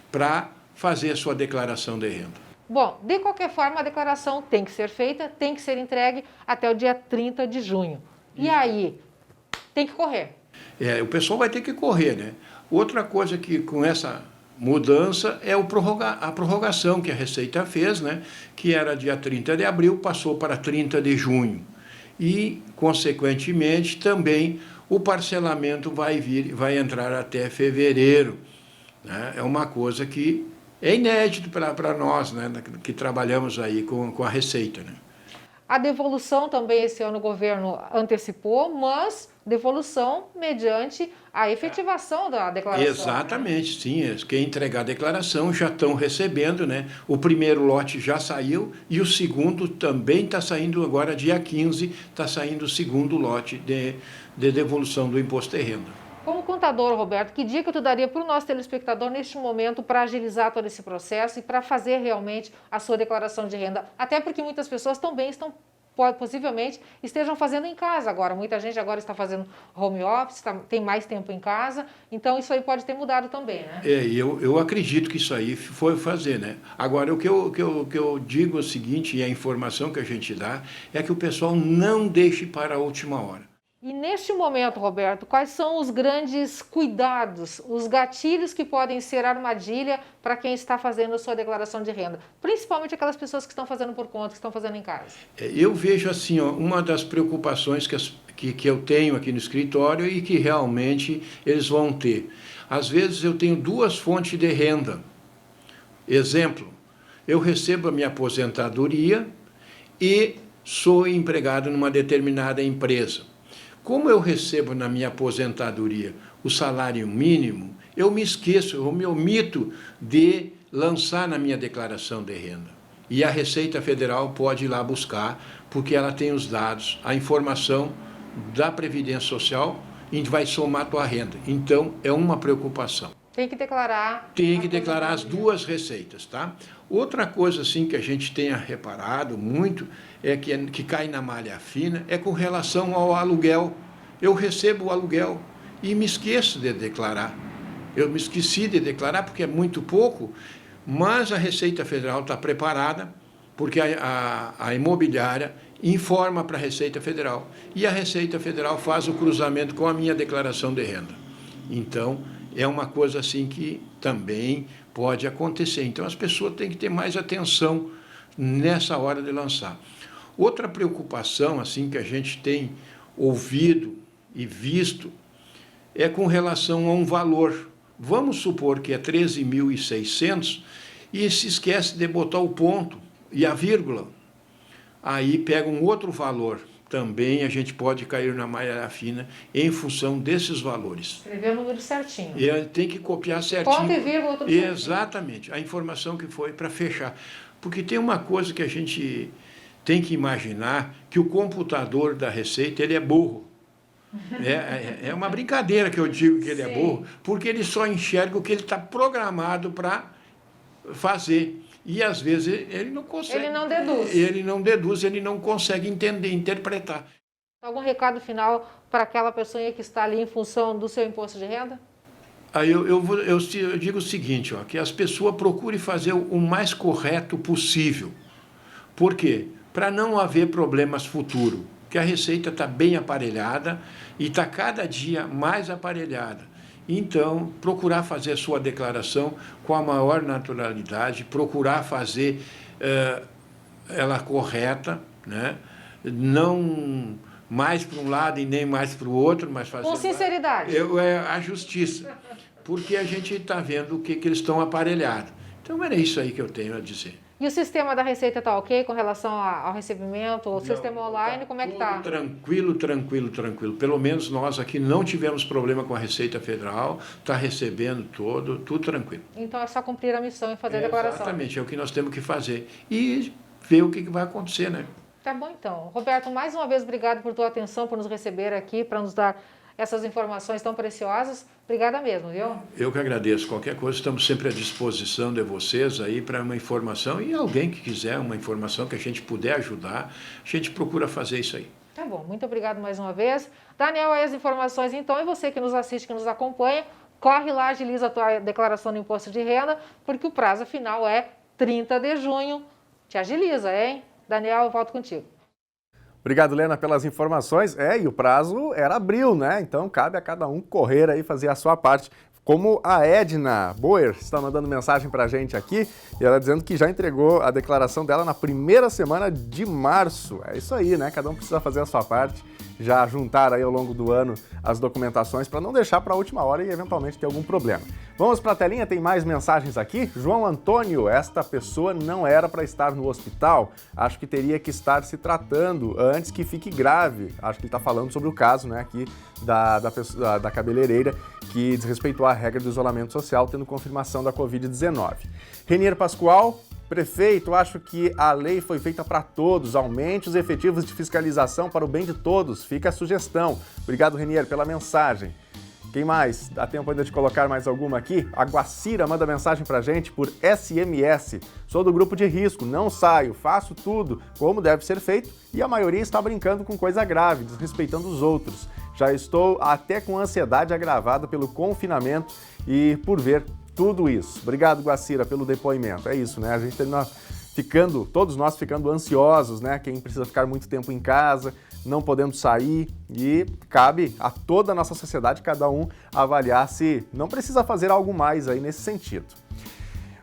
para fazer a sua declaração de renda. Bom, de qualquer forma, a declaração tem que ser feita, tem que ser entregue até o dia 30 de junho. E aí, tem que correr. O pessoal vai ter que correr, né? Outra coisa que com essa mudança é a prorrogação que a Receita fez, né, que era dia 30 de abril, passou para 30 de junho. E, consequentemente, também o parcelamento vai entrar até fevereiro, né? É uma coisa que é inédito para nós, né, que trabalhamos aí com a Receita, né? A devolução também esse ano o governo antecipou, mas devolução mediante a efetivação da declaração. Exatamente, né? Sim. Quem entregar a declaração já estão recebendo, né? O primeiro lote já saiu e o segundo também está saindo agora, dia 15, está saindo o segundo lote de devolução do imposto de renda. Como contador, Roberto, que dica tu daria para o nosso telespectador neste momento para agilizar todo esse processo e para fazer realmente a sua declaração de renda? Até porque muitas pessoas também possivelmente estejam fazendo em casa agora. Muita gente agora está fazendo home office, tem mais tempo em casa, então isso aí pode ter mudado também, né? Eu acredito que isso aí foi fazer, né? Agora, o que eu digo é o seguinte, e a informação que a gente dá, é que o pessoal não deixe para a última hora. E neste momento, Roberto, quais são os grandes cuidados, os gatilhos que podem ser armadilha para quem está fazendo a sua declaração de renda? Principalmente aquelas pessoas que estão fazendo por conta, que estão fazendo em casa. Eu vejo assim, uma das preocupações que eu tenho aqui no escritório e que realmente eles vão ter. Às vezes eu tenho duas fontes de renda. Exemplo, eu recebo a minha aposentadoria e sou empregado numa determinada empresa. Como eu recebo na minha aposentadoria o salário mínimo, eu me esqueço, eu me omito de lançar na minha declaração de renda. E a Receita Federal pode ir lá buscar, porque ela tem os dados, a informação da Previdência Social, e a gente vai somar a tua renda. Então, é uma preocupação. Tem que declarar. Tem que declarar as duas receitas, tá? Outra coisa, assim, que a gente tenha reparado muito, que cai na malha fina, é com relação ao aluguel. Eu recebo o aluguel e me esqueço de declarar. Eu me esqueci de declarar porque é muito pouco, mas a Receita Federal está preparada, porque a imobiliária informa para a Receita Federal. E a Receita Federal faz o cruzamento com a minha declaração de renda. Então, é uma coisa assim que também pode acontecer. Então, as pessoas têm que ter mais atenção nessa hora de lançar. Outra preocupação assim que a gente tem ouvido e visto é com relação a um valor. Vamos supor que é 13.600 e se esquece de botar o ponto e a vírgula. Aí pega um outro valor. Também a gente pode cair na malha fina em função desses valores. Escrever o número certinho. E tem que copiar certinho. Ponto e vírgula, tudo certinho. Exatamente, a informação que foi para fechar. Porque tem uma coisa que a gente tem que imaginar, que o computador da Receita, ele é burro. É uma brincadeira que eu digo que ele é burro, porque ele só enxerga o que ele está programado para fazer. E, às vezes, ele não consegue. Ele não deduz. Ele não deduz, ele não consegue entender, interpretar. Algum recado final para aquela pessoa que está ali em função do seu imposto de renda? Aí eu digo o seguinte, ó, que as pessoas procurem fazer o mais correto possível. Por quê? Para não haver problemas futuros. Porque a Receita está bem aparelhada e está cada dia mais aparelhada. Então, procurar fazer a sua declaração com a maior naturalidade, procurar fazer ela correta, né? Não mais para um lado e nem mais para o outro, mas fazer... Com sinceridade. A justiça, porque a gente está vendo o que eles estão aparelhados. Então, era isso aí que eu tenho a dizer. E o sistema da Receita está ok com relação ao recebimento, o sistema online, como é que está? Tranquilo. Pelo menos nós aqui não tivemos problema com a Receita Federal, está recebendo tudo tranquilo. Então é só cumprir a missão e fazer a declaração. Exatamente, é o que nós temos que fazer. E ver o que vai acontecer, né? Tá bom, então. Roberto, mais uma vez, obrigado por tua atenção, por nos receber aqui, para nos dar essas informações tão preciosas. Obrigada mesmo, viu? Eu que agradeço. Qualquer coisa, estamos sempre à disposição de vocês aí para uma informação. E alguém que quiser uma informação que a gente puder ajudar, a gente procura fazer isso aí. Tá bom, muito obrigado mais uma vez. Daniel, aí as informações então, e você que nos assiste, que nos acompanha, corre lá, agiliza a tua declaração do imposto de renda, porque o prazo final é 30 de junho. Te agiliza, hein? Daniel, eu volto contigo. Obrigado, Lena, pelas informações. E o prazo era abril, né? Então cabe a cada um correr aí, fazer a sua parte. Como a Edna Boer está mandando mensagem para a gente aqui, e ela dizendo que já entregou a declaração dela na primeira semana de março. É isso aí, né? Cada um precisa fazer a sua parte, já juntar aí ao longo do ano as documentações para não deixar para a última hora e eventualmente ter algum problema. Vamos para a telinha, tem mais mensagens aqui. João Antônio, esta pessoa não era para estar no hospital, acho que teria que estar se tratando antes que fique grave. Acho que ele está falando sobre o caso, né, aqui da cabeleireira que desrespeitou a regra do isolamento social, tendo confirmação da Covid-19. Renier Pascoal, prefeito, acho que a lei foi feita para todos, aumente os efetivos de fiscalização para o bem de todos, fica a sugestão. Obrigado, Renier, pela mensagem. Quem mais? Dá tempo ainda de colocar mais alguma aqui? A Guacira manda mensagem pra gente por SMS. Sou do grupo de risco, não saio, faço tudo como deve ser feito e a maioria está brincando com coisa grave, desrespeitando os outros. Já estou até com ansiedade agravada pelo confinamento e por ver tudo isso. Obrigado, Guacira, pelo depoimento. É isso, né? A gente termina todos nós ficando ansiosos, né? Quem precisa ficar muito tempo em casa, não podendo sair, e cabe a toda a nossa sociedade, cada um, avaliar se não precisa fazer algo mais aí nesse sentido.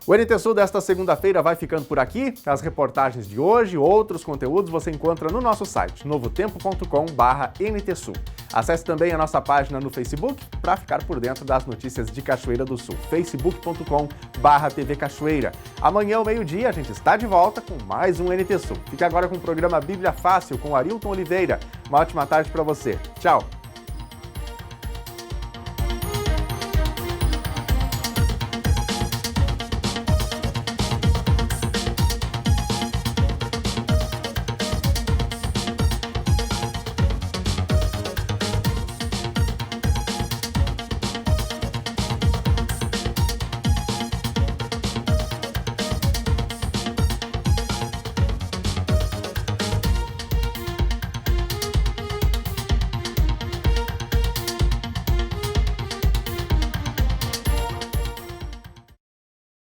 O NT Sul desta segunda-feira vai ficando por aqui. As reportagens de hoje, outros conteúdos você encontra no nosso site, novotempo.com/NTSul. Acesse também a nossa página no Facebook para ficar por dentro das notícias de Cachoeira do Sul, facebook.com/TV Cachoeira. Amanhã, ao meio-dia, a gente está de volta com mais um NT Sul. Fique agora com o programa Bíblia Fácil com Arilton Oliveira. Uma ótima tarde para você. Tchau!